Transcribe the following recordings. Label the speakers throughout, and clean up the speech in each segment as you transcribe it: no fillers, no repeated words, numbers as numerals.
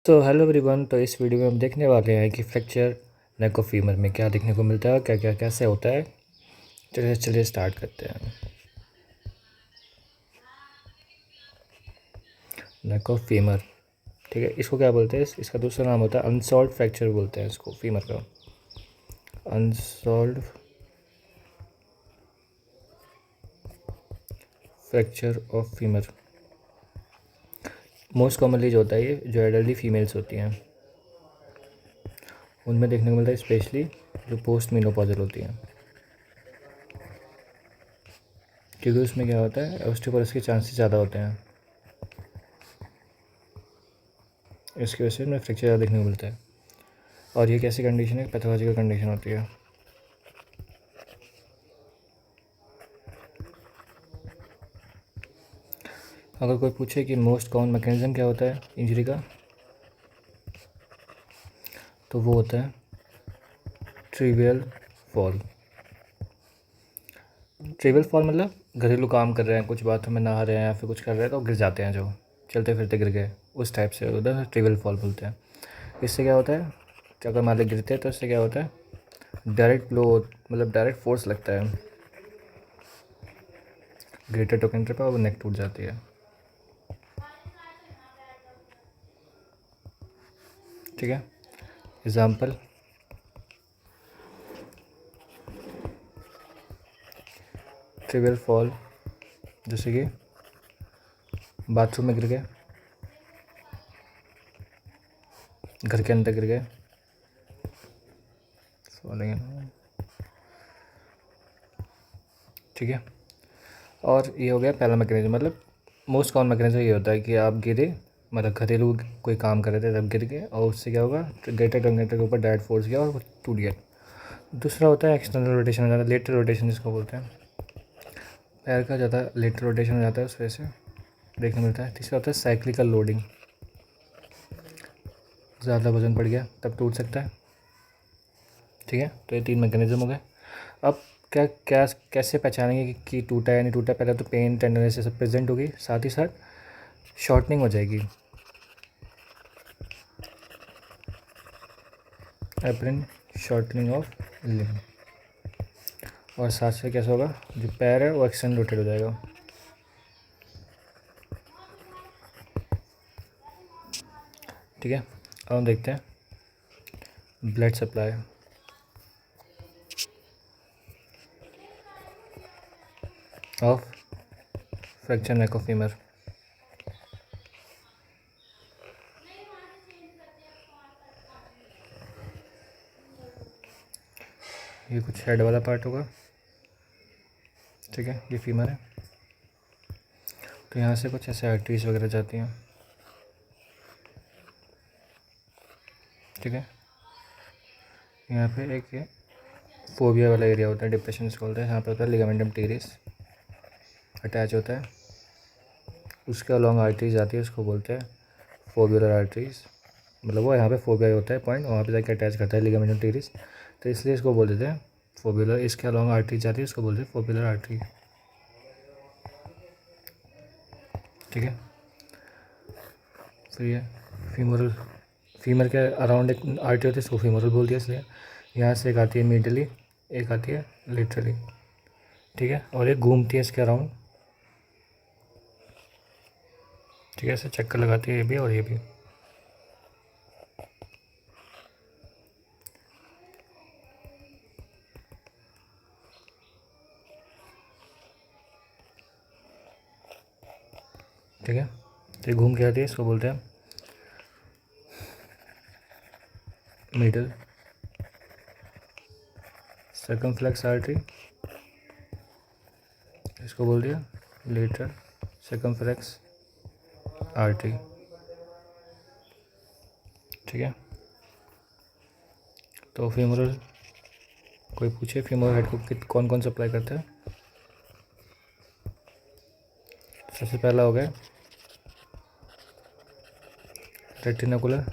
Speaker 1: तो hello everyone. तो इस वीडियो में हम देखने वाले हैं कि फ्रैक्चर नेक ऑफ फीमर में क्या देखने को मिलता है, क्या क्या कैसे होता है। चलिए स्टार्ट करते हैं। नेक ऑफ फीमर, ठीक है, इसको क्या बोलते हैं? इसका दूसरा नाम होता है अनसॉल्व फ्रैक्चर बोलते हैं इसको, फीमर का unsolved fracture of femur. Most commonly जो होता है, ये जो एडल्टली फीमेल्स होती हैं उनमें देखने को मिलता है, स्पेशली जो पोस्ट मेनोपॉजल होती हैं, क्योंकि उसमें क्या होता है, ऑस्टियोपोरोसिस के चांसेस ज़्यादा होते हैं। इसकी वजह से इसमें फ्रैक्चर ज़्यादा देखने को मिलता है। और ये कैसी कंडीशन है? पैथोलॉजिकल कंडीशन होती है। अगर कोई पूछे कि मोस्ट कॉमन मैकेनिज्म क्या होता है इंजरी का, तो वो होता है ट्रिवियल फॉल। ट्रिवियल फॉल मतलब घरेलू काम कर रहे हैं, कुछ बाथरूम में नहा रहे हैं या फिर कुछ कर रहे हैं तो गिर जाते हैं, जो चलते फिरते गिर गए, उस टाइप से उधर ट्रिवियल फॉल बोलते हैं। इससे क्या होता है कि अगर मान लो गिरते हैं तो इससे क्या होता है, डायरेक्ट ब्लो, मतलब डायरेक्ट फोर्स लगता है ग्रेटर टोकेंटर पर और नेक टूट जाती है। ठीक है, एग्जाम्पल, ट्रिवियल फॉल जैसे कि बाथरूम में गिर गए, घर के अंदर गिर गए, ठीक है। और ये हो गया पहला मैकेनिज्म, मतलब मोस्ट कॉमन मैकेनिज्म ये होता है कि आप गिरे, मतलब घरेलू कोई काम कर रहे थे तब गिर गए और उससे क्या होगा, ग्रेटर टंगेटर के ऊपर डायरेक्ट फोर्स गया और वो टूट गया। दूसरा होता है एक्सटर्नल रोटेशन हो जाता है, लेटरल रोटेशन जिसको बोलते हैं, पैर का ज़्यादा लेटरल रोटेशन हो जाता है, उस वजह से देखने मिलता है। तीसरा होता है साइक्लिकल लोडिंग, ज़्यादा वजन बढ़ गया तब टूट सकता है। ठीक है, तो ये 3 मैकेनिज्म हो गए। अब क्या क्या कैसे पहचानेंगे कि टूटा या नहीं टूटा? पहले तो पेन टेंडरनेस ये सब प्रेजेंट होगी, साथ ही साथ शॉर्टनिंग हो जाएगी, एपरेंट शॉर्टनिंग ऑफ लिम्ब, और साथ से कैसा होगा, जो पैर है वो एक्सटेंड रोटेट हो जाएगा। ठीक है, अब हम देखते हैं blood supply of fracture neck of femur. ये कुछ हेड वाला पार्ट होगा, ठीक है, ये फीमर है। तो यहाँ से कुछ ऐसे आर्टरीज वगैरह जाती हैं, ठीक है। यहाँ पे एक ये फोबिया वाला एरिया होता है, डिप्रेशन इसको बोलते हैं, यहाँ पे होता है लिगामेंटम टीरिस अटैच होता है, उसके अलॉन्ग आर्टरीज आती है, उसको बोलते हैं फोबियुलर आर्टरीज, मतलब वो यहाँ पे फोबिया होता है पॉइंट, वहाँ पे जाके अटैच करता है लिगामेंटम टीरिस, तो इसलिए इसको बोल देते हैं फोबियुलर। इसके अलॉन्ग आर्टरीज जाती है, उसको बोलते हैं फोबियुलर आर्टरी, ठीक है। फिर ये फीमोरल, फीमर के अराउंड एक आर्टरी होती है, इसको फीमोरल बोल दिया इसलिए। यहाँ से एक आती है मीडियली, एक आती है लिटरली, ठीक है, और एक घूमती है इसके अराउंड, ठीक है, ऐसे चक्कर लगाती है ये भी और ये भी। ठीक है, तो ये घूम के आती है, इसको बोलते हैं मिडल सर्कमफ्लेक्स आर्टरी, इसको बोल दिया लेटरल सर्कमफ्लेक्स आर्टरी, ठीक है। तो फीमोरल, कोई पूछे फीमोरल हेड को कौन कौन सप्लाई करता है? सबसे पहला हो गया रेटिनाकुलर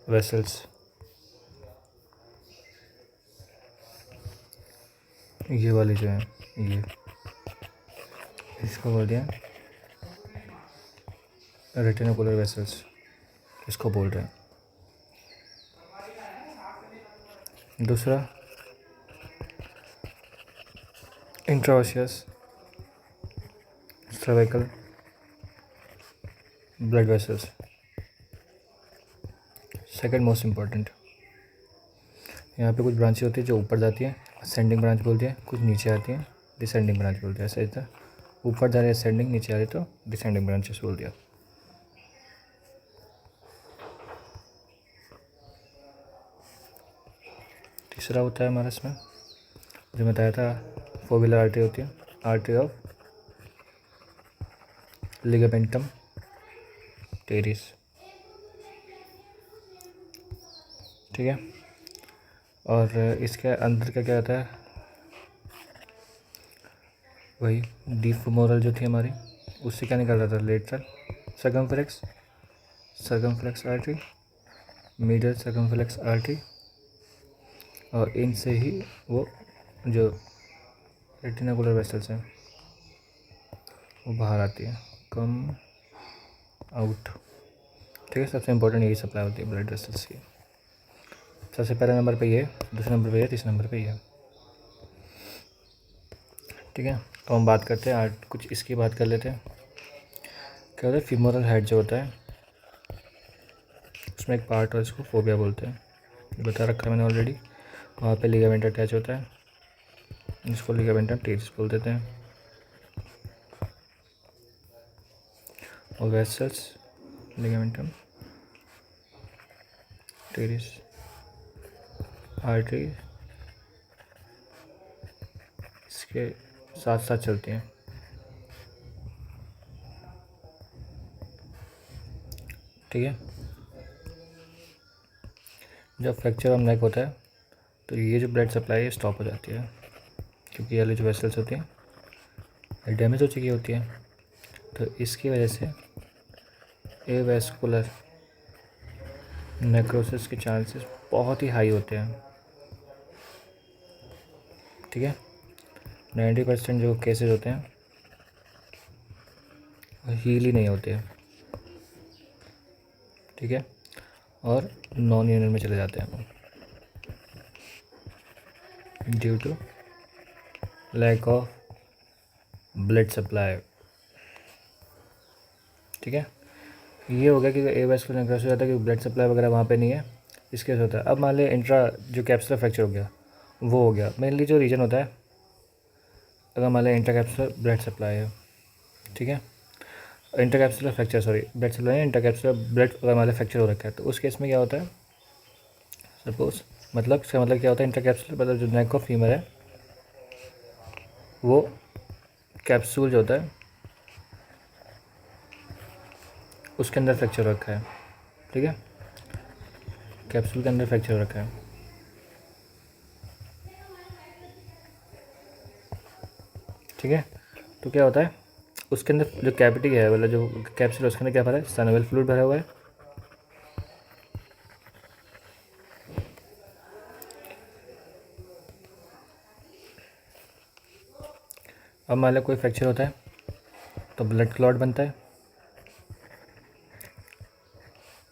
Speaker 1: वेसल्स, ये वाली जो है ये, इसको बोल दिया रेटिनोकुलर वेसल्स इसको बोल रहे हैं। दूसरा intraosseous cervical blood vessels. Second most important, यहाँ पे कुछ ब्रांचेस होती है जो ऊपर जाती है, असेंडिंग ब्रांच बोलती है, कुछ नीचे आती है, डिसेंडिंग ब्रांच बोलते हैं। ऐसा था, ऊपर जा रही है असेंडिंग, नीचे आ रही तो डिसेंडिंग ब्रांचेस बोल दिया। तीसरा होता है हमारा इसमें जो बताया था, फोविलर आर्टरी होती है, आर्टरी ऑफ लिगामेंटम टेरिस। ठीक है, और इसके अंदर का क्या होता है, वही डीप फेमोरल जो थी हमारी, उससे क्या निकल रहा था, lateral circumflex artery, medial circumflex artery, और इनसे ही वो जो रेटिनाकुलर वेसल्स हैं वो बाहर आती है, कम आउट। ठीक है, सबसे इम्पोर्टेंट यही सप्लाई होती है ब्लड वेसल्स की। सबसे पहले नंबर पे ये, दूसरे नंबर पे ये, तीसरे नंबर पे ये। ठीक है, तो हम बात करते हैं आज कुछ इसकी बात कर लेते हैं। क्या होता है, फीमोरल हेड जो होता है उसमें एक पार्ट और इसको फोबिया बोलते हैं, ये बता रखा है मैंने ऑलरेडी। वहाँ पे लिगामेंट अटैच होता है, इसको लिगामेंटम टेरिस बोल देते हैं। और वेसल्स लिगामेंटम टेरिस, आर्टरी इसके साथ साथ चलती हैं। ठीक है, जब फ्रैक्चर ऑफ नेक होता है तो ये जो ब्लड सप्लाई है स्टॉप हो जाती है, क्योंकि ये वाली जो वेसल्स होती हैं ये डैमेज हो चुकी होती है। तो इसकी वजह से एवेस्कुलर नेक्रोसिस के चांसेस बहुत ही हाई होते हैं। ठीक है, 90% जो केसेस होते हैं हील ही नहीं होते हैं। ठीक है, और नॉन यूनियन में चले जाते हैं due to lack of blood supply. ठीक है, ये हो गया कि एवेस्कुलर नेक्रोसिस हो जाता है कि ब्लड सप्लाई वगैरह वहाँ पे नहीं है, इसके होता है। अब मान लिया इंट्रा जो कैप्सुलर फ्रैक्चर हो गया, वो हो गया। मेनली जो रीजन होता है, अगर मान लिया इंट्रा कैप्सुलर ब्लड सप्लाई है, ठीक है, inter capsular fracture, sorry blood supply, inter capsular blood अगर मान लिया फ्रैक्चर हो रखा है, तो उस केस में क्या होता है, सपोज मतलब इसका मतलब क्या होता है, इंटर कैप्सुलर मतलब जो नेक ऑफ फीमर है वो कैप्सूल जो होता है उसके अंदर फ्रैक्चर रखा है। ठीक है, कैप्सूल के अंदर फ्रैक्चर रखा है। ठीक है, तो क्या होता है, उसके अंदर जो कैविटी है मतलब जो कैप्सूल है उसके अंदर क्या भरा है, साइनोवियल फ्लूइड भरा हुआ है। अब मान लो कोई फ्रैक्चर होता है तो ब्लड क्लॉट बनता है।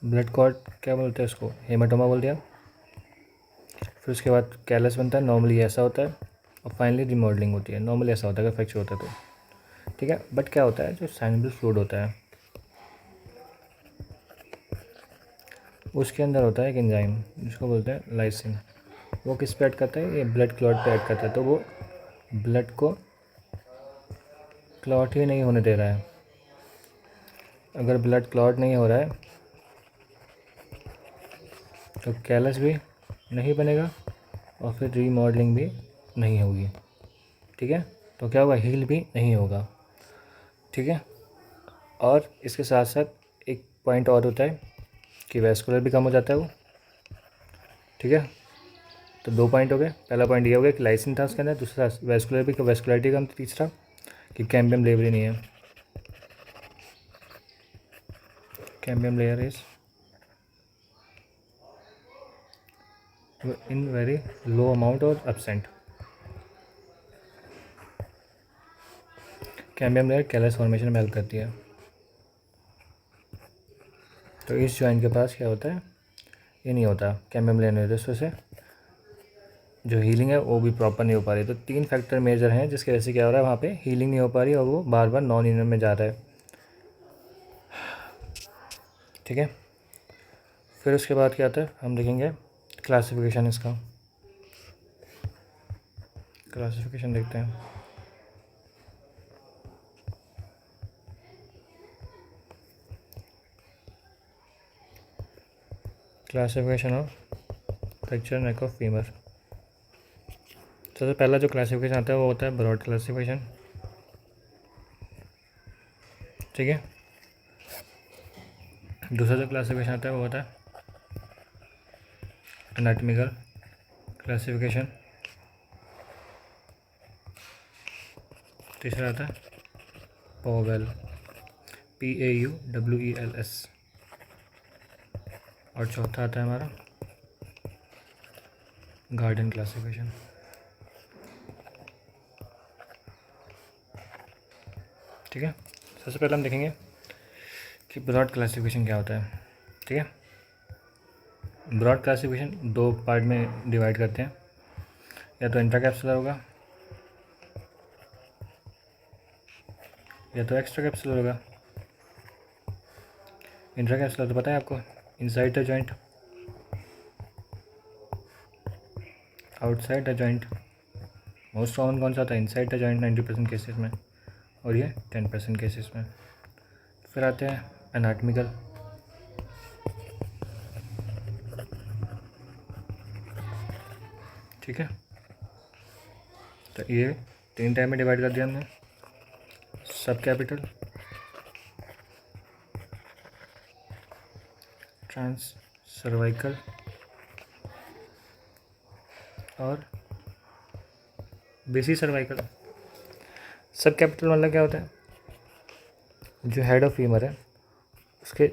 Speaker 1: ब्लड क्लॉट क्या बोलते हैं उसको, हेमाटोमा बोल दिया। फिर उसके बाद कैलस बनता है, नॉर्मली ऐसा होता है। और फाइनली रिमॉडलिंग होती है, नॉर्मली ऐसा होता है अगर फ्रैक्चर होता है तो। ठीक है, बट क्या होता है, जो साइनोवियल फ्लूइड होता है उसके अंदर होता है एक एंजाइम जिसको बोलते हैं लाइसिन। वो किस पे ऐड करता है, ये ब्लड क्लॉट पे ऐड करता है। तो वो ब्लड को क्लॉट ही नहीं होने दे रहा है। अगर ब्लड क्लॉट नहीं हो रहा है तो कैलस भी नहीं बनेगा और फिर रीमॉडलिंग भी नहीं होगी। ठीक है, तो क्या होगा, हील भी नहीं होगा। ठीक है, और इसके साथ साथ एक पॉइंट और होता है कि वैस्कुलर भी कम हो जाता है वो। ठीक है, तो 2 पॉइंट हो गए। पहला पॉइंट ये हो गया कि लाइसिन था उसके अंदर, दूसरा वैस्कुलर भी, वैस्कुलरिटी कम, तीसरा कि कैम्बियम लेयर नहीं है। Cambium layer is in very low amount और absent. Cambium layer callus formation में हेल्प करती है। तो इस जॉइंट के पास क्या होता है, ये नहीं होता, कैम्बियम लेन होता है, इस वजह से जो हीलिंग है वो भी प्रॉपर नहीं हो पा रही। तो 3 फैक्टर मेजर हैं जिसकी वजह से क्या हो रहा है, वहाँ पे हीलिंग नहीं हो पा रही और वो बार बार नॉन यूनियन में जा रहा है। ठीक है, फिर उसके बाद क्या आता है, हम देखेंगे क्लासिफिकेशन। इसका क्लासिफिकेशन देखते हैं। Classification of fracture neck of femur. सबसे पहला जो क्लासिफिकेशन आता है वो होता है ब्रॉड क्लासिफिकेशन। ठीक है, दूसरा जो क्लासिफिकेशन आता है वो होता है एनाटॉमिकल क्लासिफिकेशन। तीसरा आता है पॉवेल, PAUWELS। और चौथा आता है हमारा गार्डन क्लासिफिकेशन। ठीक है, सबसे पहले हम देखेंगे कि ब्रॉड क्लासिफिकेशन क्या होता है। ठीक है, ब्रॉड क्लासिफिकेशन 2 पार्ट में डिवाइड करते हैं, या तो इंट्राकैप्सुलर होगा या तो एक्स्ट्रा कैप्सुलर होगा। इंट्राकैप्सुलर तो पता है आपको, inside the joint, outside the joint. Most common कौन सा होता है, इनसाइड द जॉइंट 90% केसेस में, और ये 10% केसेस में। फिर आते हैं एनाटॉमिकल। ठीक है, तो ये 3 टाइप में डिवाइड कर दिया हमने, सब कैपिटल, ट्रांस सर्वाइकल और बेसी सर्वाइकल। सब कैपिटल मतलब क्या होता है, जो हेड ऑफ फीमर है उसके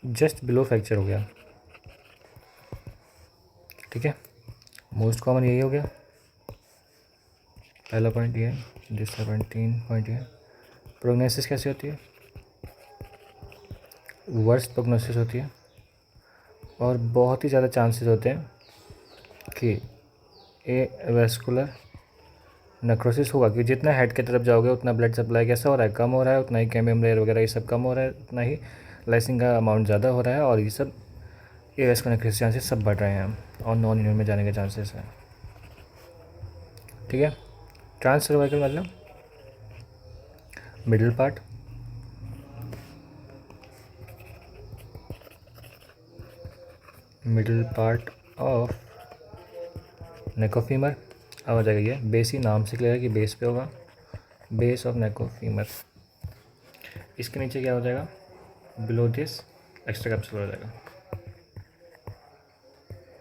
Speaker 1: जस्ट बिलो फ्रैक्चर हो गया। ठीक है, मोस्ट कॉमन यही हो गया, पहला पॉइंट ये है। दूसरा पॉइंट, 3 पॉइंट ये है। प्रोग्नोसिस कैसी होती है, वर्स्ट प्रोग्नोसिस होती है, और बहुत ही ज़्यादा चांसेस होते हैं कि एवेस्कुलर नेक्रोसिस होगा, कि जितना हेड की तरफ जाओगे उतना ब्लड सप्लाई कैसा हो रहा है, कम हो रहा है, उतना ही कैम्बियम लेयर वगैरह ये सब कम हो रहा है, उतना ही लाइसिन का अमाउंट ज़्यादा हो रहा है, और ये सब एवेस्कुलर नेक्रोसिस चांसेस सब बढ़ रहे हैं और नॉन यूनियन में जाने के चांसेस हैं। ठीक है, ट्रांस सर्वाइकल मतलब middle part, of neck of femur. अब आ जाएगा ये बेस, ही नाम से क्लियर है कि बेस पे होगा, base of neck of femur. इसके नीचे क्या हो जाएगा, बिलो दिस एक्स्ट्रा कैप्सुलर हो जाएगा,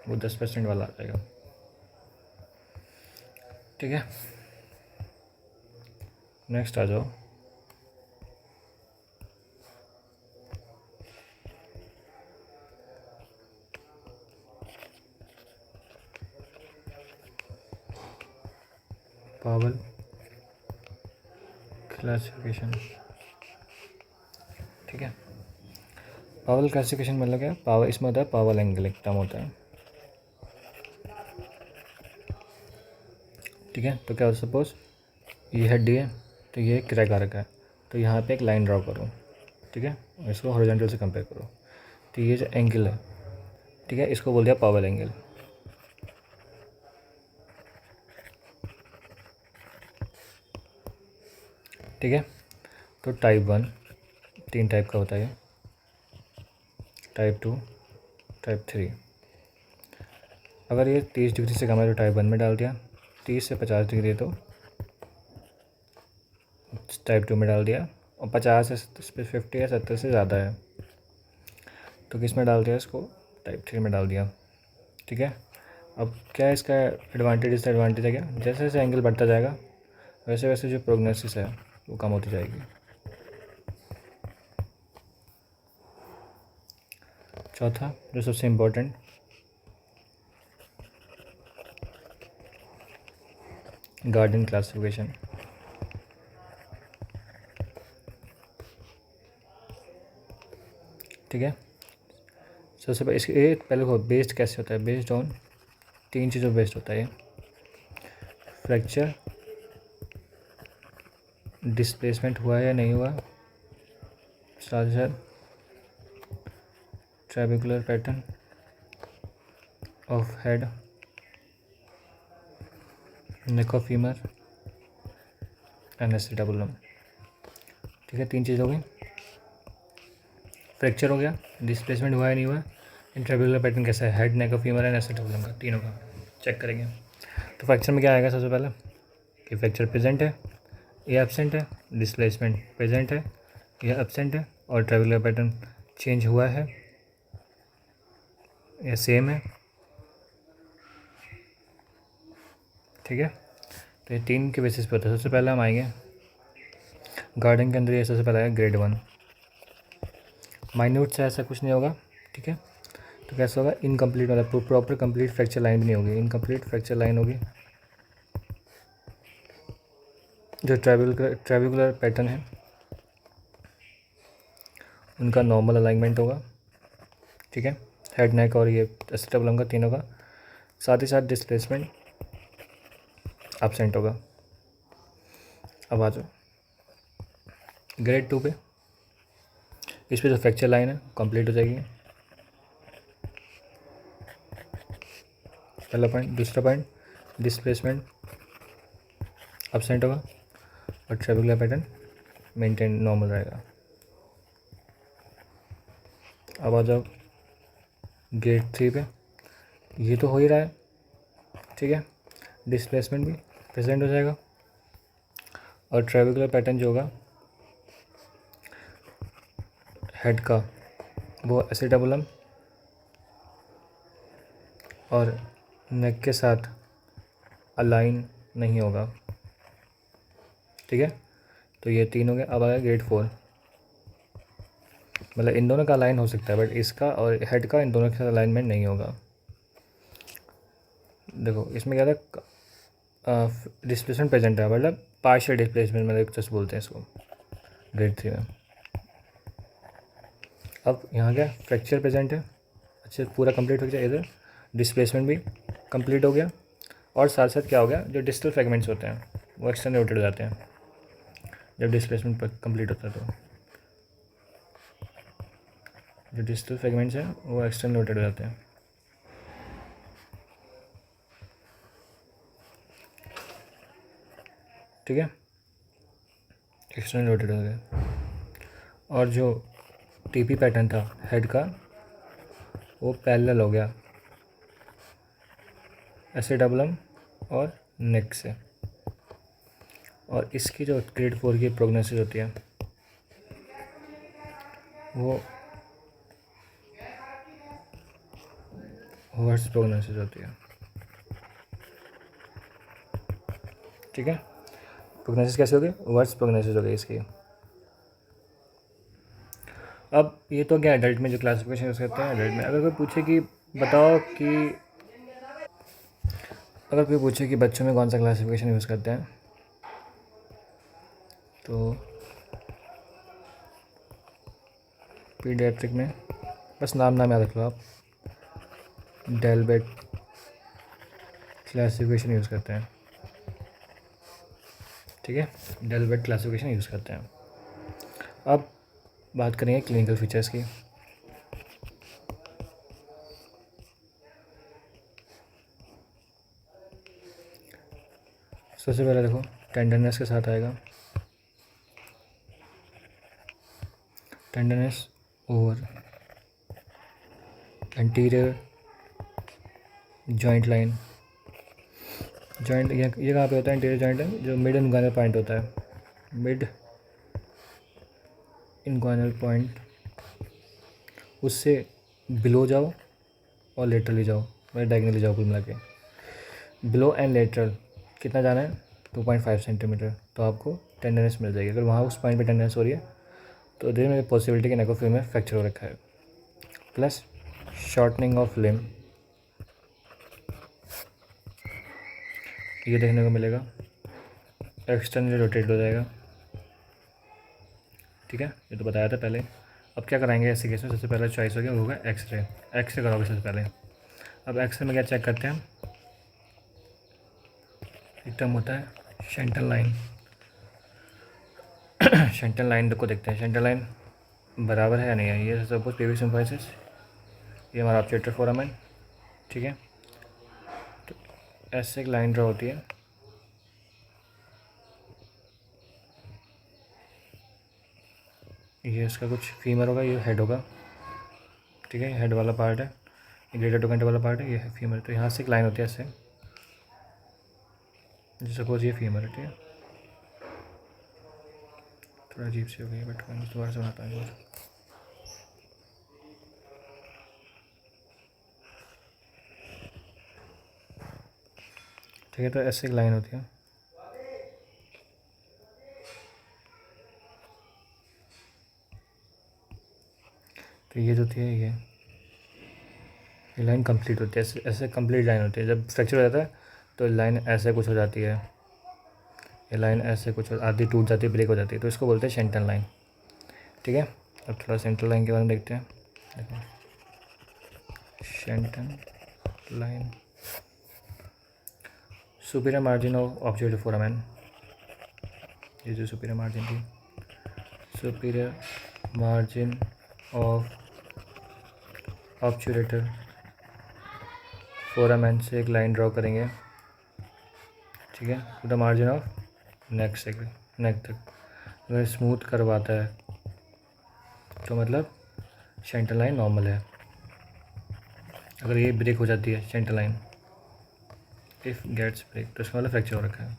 Speaker 1: वो 10% वाला आ जाएगा। ठीक है, नेक्स्ट आ जाओ पावल क्लासिफिकेशन। ठीक है, पावल क्लासिफिकेशन मतलब क्या, पावर इसमें होता है पावल एंगल एक टर्म होता है। ठीक है, तो क्या हो, सपोज ये हड्डी है तो ये क्रैक आ रखा है, तो यहाँ पे एक लाइन ड्रॉ करो। ठीक है, और इसको हॉरिजॉन्टल से कंपेयर करो, तो ये जो एंगल है, ठीक है, इसको बोल दिया पावल एंगल। ठीक है, तो टाइप 1 3 टाइप का होता है, टाइप 2, टाइप 3। अगर ये 30 डिग्री से कम है तो टाइप 1 में डाल दिया, 30 से 50 डिग्री तो टाइप 2 में डाल दिया, और 50 से 50 या 70 से ज़्यादा है तो किस में डाल दिया, इसको टाइप 3 में डाल दिया। ठीक है, अब क्या इसका एडवांटेज, डिसएडवांटेज है क्या, जैसे जैसे एंगल बढ़ता जाएगा वैसे वैसे जो प्रोग्नोसिस है वो कम होती जाएगी। चौथा जो सबसे इम्पोर्टेंट, गार्डन क्लासिफिकेशन। ठीक है, सबसे पहले इसके पहले हो बेस्ड कैसे होता है, बेस्ड ऑन 3 चीज़ों बेस्ड होता है ये, फ्रैक्चर, डिस्प्लेसमेंट हुआ है या नहीं हुआ, साथ ही साथ trabecular pattern of head, neck of femur and acetabulum. ठीक है, 3 चीज़ हो गई, फ्रैक्चर हो गया, डिस्प्लेसमेंट हुआ है नहीं हुआ, इंट्रावेलर पैटर्न कैसा है, head, neck of femur and acetabulum का, तीनों का चेक करेंगे। तो फ्रैक्चर में क्या आएगा सबसे पहले कि फ्रैक्चर प्रेजेंट है या एब्सेंट है, डिस्प्लेसमेंट प्रेजेंट है या एब्सेंट है, और ट्रैवेलर पैटर्न चेंज हुआ है या सेम है। ठीक है, तो ये 3 के बेसिस पे होता है। सबसे पहले हम आएंगे गार्डन के अंदर, ये सबसे पहला है ग्रेड 1, माइन्यूट से ऐसा कुछ नहीं होगा। ठीक है, तो कैसा होगा, इनकम्प्लीट मतलब प्रॉपर कंप्लीट फ्रैक्चर लाइन भी नहीं होगी, इनकम्प्लीट फ्रैक्चर लाइन होगी। जो ट्रैबिकुलर पैटर्न है उनका नॉर्मल अलाइनमेंट होगा। ठीक है, हेड, नेक और ये एसिटाबुलम का, तीनों का। साथ ही साथ डिस्प्लेसमेंट एब्सेंट होगा। अब आ जाओ ग्रेड 2 पे, इस पे जो फ्रैक्चर लाइन है कंप्लीट हो जाएगी, पहला पॉइंट। दूसरा पॉइंट, डिस्प्लेसमेंट एब्सेंट होगा और ट्रैबिकुलर पैटर्न मेंटेन नॉर्मल रहेगा। अब आ जाओ ग्रेड 3 पे, ये तो हो ही रहा है। ठीक है, डिस्प्लेसमेंट भी प्रेजेंट हो जाएगा और ट्रैबिकुलर पैटर्न जो होगा हेड का वो एसिटाबुलम और नेक के साथ अलाइन नहीं होगा। ठीक है, तो ये 3 हो गए। अब आएगा ग्रेड 4, मतलब इन दोनों का अलाइन हो सकता है बट इसका और हेड का इन दोनों के साथ अलाइनमेंट नहीं होगा। देखो इसमें क्या था, डिस्प्लेसमेंट प्रेजेंट है, मतलब पार्शियल डिस्प्लेसमेंट मतलब जस्ट बोलते हैं इसको ग्रेड 3 में। अब यहाँ क्या फ्रैक्चर प्रेजेंट है, अच्छे पूरा कंप्लीट हो गया, इधर डिस्प्लेसमेंट भी कंप्लीट हो गया और साथ साथ क्या हो गया, जो डिस्टल फ्रेगमेंट्स होते हैं वो एक्सटर्नल रोटेट हो जाते हैं जब डिस्प्लेसमेंट कंप्लीट होता है। तो जो डिस्टल फ्रेगमेंट्स हैं वो एक्सटर्नल रोटेट हो जाते हैं। ठीक है, एक्सटर्नल रोटेट हो गए। और जो टीपी पैटर्न था हेड का वो पैरेलल हो गया एसिटाबुलम और नेक से। और इसकी जो ग्रेड 4 की प्रोग्नोसिस होती है वो वर्स प्रोग्नोसिस होती है। ठीक है, प्रोग्नोसिस कैसे हो गई, वर्स प्रोग्नोसिस हो गई इसकी। अब ये तो क्या एडल्ट में जो क्लासिफिकेशन यूज़ करते हैं एडल्ट में। अगर कोई पूछे कि बताओ कि अगर कोई पूछे कि बच्चों में कौन सा क्लासिफिकेशन यूज़ करते हैं, तो पीडियाट्रिक में बस नाम याद रख लो आप, डेलबेट क्लासिफिकेशन यूज़ करते हैं। ठीक है, डेलबेट क्लासिफिकेशन यूज़ करते हैं। अब बात करेंगे क्लिनिकल फीचर्स की। सबसे पहले देखो टेंडरनेस के साथ आएगा, tenderness over anterior joint line. Joint ये कहाँ पे होता है, एंटीरियर जॉइंट है जो मिड इनग्वाइनल पॉइंट होता है, मिड इनग्वाइनल पॉइंट, उससे बिलो जाओ और लेटरली जाओ, मतलब डायगनली जाओ कुल मिला के। बिलो एंड लेटरल कितना जाना है, 2.5 सेंटीमीटर, तो आपको टेंडरनेस मिल जाएगी। अगर वहाँ उस पॉइंट पे टेंडरनेस हो रही है तो देर में पॉसिबिलिटी कि नेक ऑफ फीमर फ्रैक्चर हो रखा है। प्लस शॉर्टनिंग ऑफ लिम्ब, ये देखने को मिलेगा, एक्सटर्नली रोटेट हो जाएगा। ठीक है, ये तो बताया था पहले। अब क्या कराएंगे ऐसे केस में, सबसे पहले चॉइस हो गया वो होगा एक्सरे। एक्सरे कराओगे सबसे पहले। अब एक्सरे में क्या चेक करते हैं, एक टर्म होता है शेंटल लाइन। शेंटल लाइन को देखते हैं, शेंटल लाइन बराबर है या नहीं है। ये सपोज पेवी सिम्फाइसिस, ये हमारा ऑब्जेक्टिव फोरामेन, ठीक है। तो ऐसे एक लाइन ड्रा होती है, ये इसका कुछ फीमर होगा, ये हेड होगा, ठीक है। हेड वाला पार्ट है, ये ग्रेटर टोकेंट वाला पार्ट है, ये है फीमर। तो यहाँ से एक लाइन होती है ऐसे, सपोज ये फीमर है, ठीक है। थोड़ा अजीब सी हो गई बट मैं दोबारा से बनाता हूँ। ठीक है, तो ऐसे एक लाइन होती है, तो ये जो थी ये लाइन कंप्लीट होती है। ऐसे ऐसे कंप्लीट लाइन होती है। जब फ्रैक्चर हो जाता है तो लाइन ऐसे कुछ हो जाती है, ये लाइन ऐसे कुछ आधी टूट जाती है, ब्रेक हो जाती है, तो इसको बोलते हैं शेंटल लाइन, ठीक है। अब थोड़ा सेंट्रल लाइन के बारे में देखते हैं। देखो Shenton line, superior margin of objective foramen, ये जो सुपीरियर मार्जिन थी, superior margin of obturator foramen से एक लाइन ड्रॉ करेंगे, ठीक है, to the margin of neck से नेक तक। अगर स्मूथ करवाता है तो मतलब शेंटल लाइन नॉर्मल है। अगर ये ब्रेक हो जाती है शेंटल लाइन, इफ़ गेट्स ब्रेक, तो इसका मतलब फ्रैक्चर हो रखा है,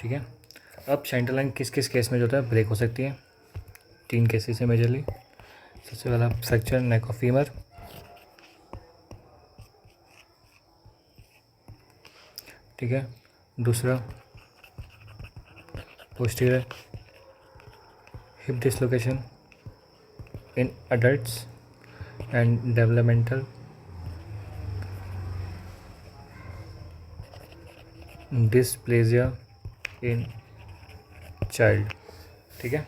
Speaker 1: ठीक है। अब शेंटल लाइन किस किस केस में जो होता है ब्रेक हो सकती है, 3 केसेस है मेजरली। सबसे पहला फ्रैक्चर नेक ऑफ फीमर, ठीक है। दूसरा posterior hip dislocation in adults and developmental dysplasia in child, ठीक है।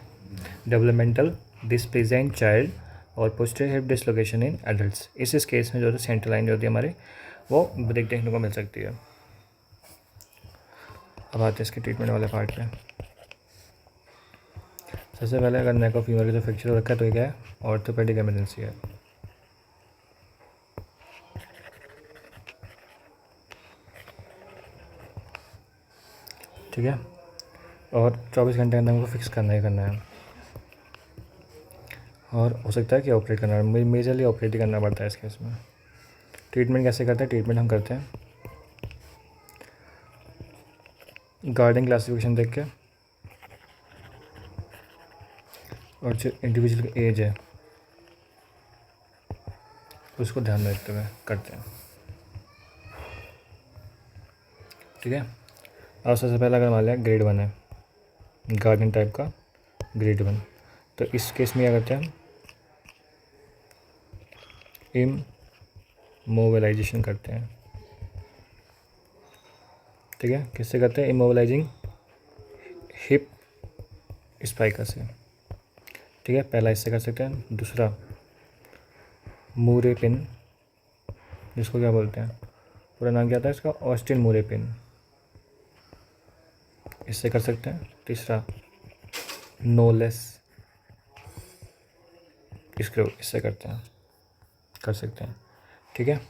Speaker 1: डेवलपमेंटल डिस्प्लेजिया इन चाइल्ड और posterior hip dislocation in adults, इस केस में जो है सेंट्रल लाइन जो होती है हमारी वो ब्रेक देखने को मिल सकती है। अब आते हैं इसके ट्रीटमेंट वाले पार्ट पे। सबसे पहले अगर नेक ऑफ फीमर का जो फ्रैक्चर हो रखा है तो ये क्या है, ऑर्थोपेडिक इमरजेंसी है, ठीक है। और 24 घंटे के अंदर हमको फिक्स करना ही करना है, और हो सकता है कि ऑपरेट करना है, मेजरली ऑपरेट ही करना पड़ता है इस केस में। ट्रीटमेंट कैसे करते हैं, ट्रीटमेंट हम करते हैं गार्डिंग क्लासिफिकेशन देख के, और जो इंडिविजुअल की एज है उसको ध्यान में रखते हुए करते हैं, ठीक है। और सबसे पहला अगर मान लिया ग्रेड 1 है, गार्डिंग टाइप का ग्रेड 1, तो इस केस में क्या करते हैं हम इमोबिलाइजेशन करते हैं, ठीक है। किससे करते हैं, इमोबिलाइजिंग हिप स्पाइकर से, ठीक है। पहला इससे कर सकते हैं। दूसरा मूरे पिन, जिसको क्या बोलते हैं, पूरा नाम क्या था इसका, ऑस्टिन मूरे पिन, इससे कर सकते हैं। तीसरा नोलेस स्क्रू, इससे करते हैं, कर सकते हैं, ठीक है।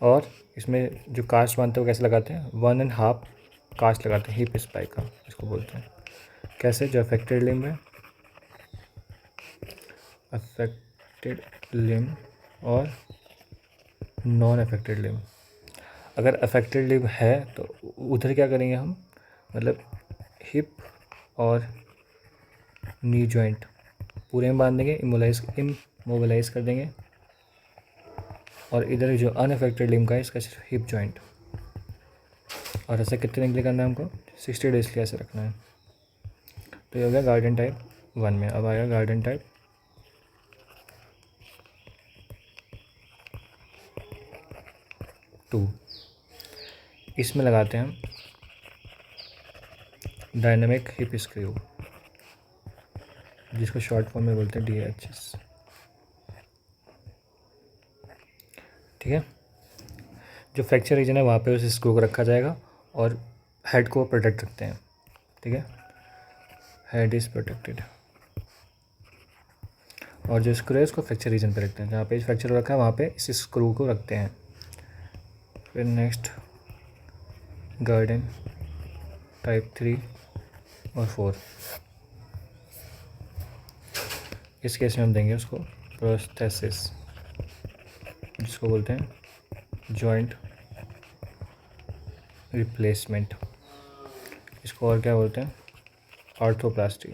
Speaker 1: और इसमें जो कास्ट मानते हैं वो कैसे लगाते हैं, 1.5 कास्ट लगाते हैं हिप स्पाइक का, इसको बोलते हैं। कैसे, जो अफेक्टेड लिम्ब है, अफेक्टेड लिम्ब और नॉन अफेक्टेड लिम्ब। अगर अफेक्टेड लिम्ब है तो उधर क्या करेंगे हम, मतलब हिप और नी जॉइंट पूरे में बांध देंगे, इमोबिलाइज कर देंगे। और इधर जो अनअफेक्टेड लिम्ब का है इसका सिर्फ हिप जॉइंट। और ऐसा कितने दिन के लिए करना है हमको, 60 डेज़ के लिए ऐसे रखना है। तो ये हो गया गार्डन टाइप 1 में। अब आएगा गार्डन टाइप 2। इसमें लगाते हैं हम डायनामिक हिप स्क्रू, जिसको शॉर्ट फॉर्म में बोलते हैं DHS। ठीक है, जो फ्रैक्चर रीजन है वहाँ पे उस स्क्रू को रखा जाएगा और हेड को प्रोटेक्ट रखते हैं। ठीक है, हेड इज़ प्रोटेक्टेड, और जो स्क्रू है उसको फ्रैक्चर रीजन पे रखते हैं, जहाँ पे फ्रैक्चर रखा है वहाँ पे इस स्क्रू को रखते हैं। फिर नेक्स्ट गार्डन टाइप 3 और 4, इस केस में हम देंगे उसको प्रोस्थेसिस, जिसको बोलते हैं जॉइंट रिप्लेसमेंट। इसको और क्या बोलते हैं, आर्थ्रोप्लास्टी।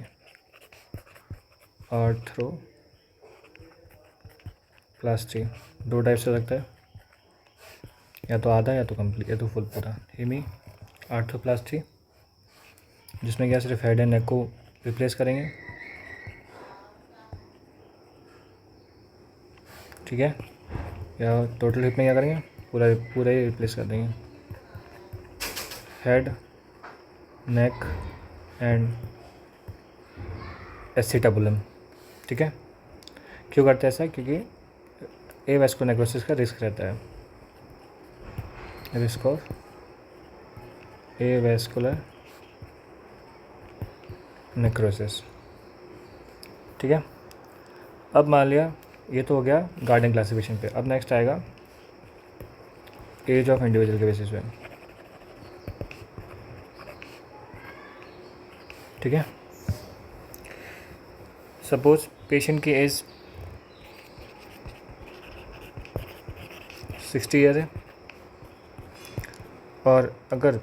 Speaker 1: आर्थ्रोप्लास्टी दो टाइप से लगता है, या तो आधा या तो कंप्लीट या तो फुल पूरा। हेमी आर्थ्रोप्लास्टी, जिसमें क्या सिर्फ हेड एंड नेक को रिप्लेस करेंगे। ठीक है, या टोटल हिप में क्या करेंगे, पूरा पूरा ही रिप्लेस कर देंगे, हेड नेक एंड एसिटाबुलम। ठीक है, क्यों करते हैं ऐसा, क्योंकि एवास्कुलर नेक्रोसिस का रिस्क रहता है, रिस्क ऑफ एवास्कुलर नेक्रोसिस। ठीक है, अब मान लिया ये तो हो गया गार्डन क्लासिफिकेशन पे। अब नेक्स्ट आएगा एज ऑफ इंडिविजुअल के बेसिस पे। ठीक है, सपोज पेशेंट की एज 60 ईयर है, और अगर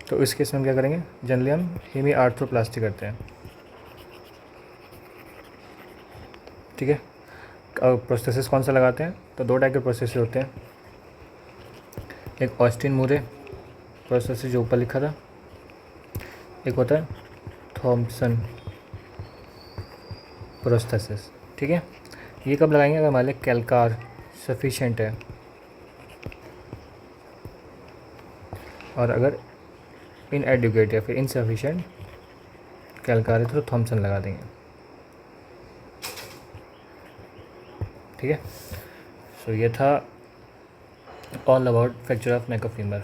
Speaker 1: तो इस केस में हम क्या करेंगे, जनरली हम हेमी आर्थ्रोप्लास्टी करते हैं। ठीक है, प्रोस्थेसिस कौन सा लगाते हैं, तो दो टाइप के प्रोस्थेसिस होते हैं। एक ऑस्टिन मूरे प्रोस्थेसिस जो ऊपर लिखा था, एक होता है थॉम्पसन प्रोस्थेसिस। ठीक है, ये कब लगाएंगे, अगर मान लें कैलकार सफिशिएंट है, और अगर इनएडुकेट या फिर इनसफिशिएंट कैलकार है तो थॉम्पसन लगा देंगे। ठीक है, सो ये था all about fracture of neck of femur.